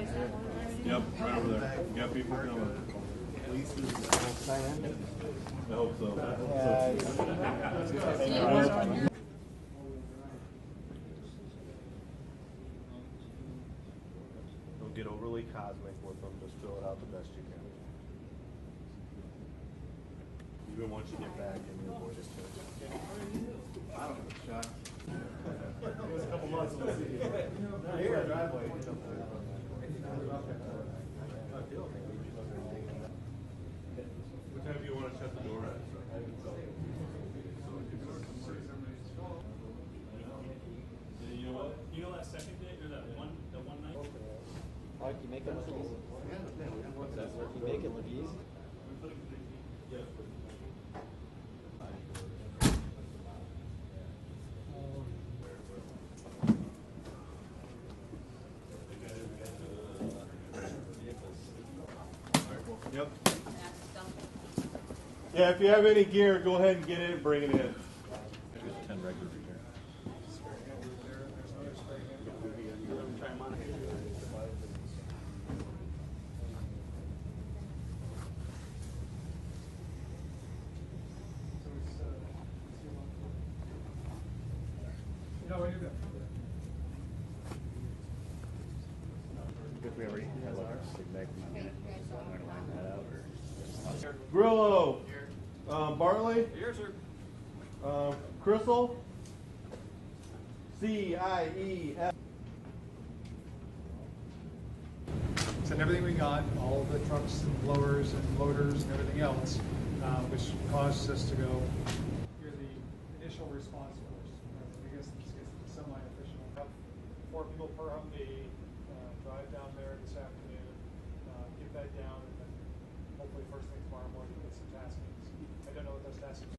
Yep, right over there. You got people coming. I hope so. Don't get overly cosmic with them. Just fill it out the best you can. Even once you get back in your voice. I don't have a shot. It was a couple months. We'll see. Here, driveway. What time do you want to shut the door at? You know what? You know that second day or that one night? Mark, you make it look easy. What's that? You make it look easy. Yep. Yeah, if you have any gear, go ahead and get it and bring it in. There's 10 regulars here. If we already have our signature, I'm going to line that out. Or Grillo. Bartley. Here, sir. Crystal. CIEF. Send everything we got, all the trucks and blowers and loaders and everything else, which caused us to go. You're the initial response force. I guess this gets semi-official. 4 people per Humvee, drive down there this afternoon, get that down, and then hopefully first thing tomorrow morning.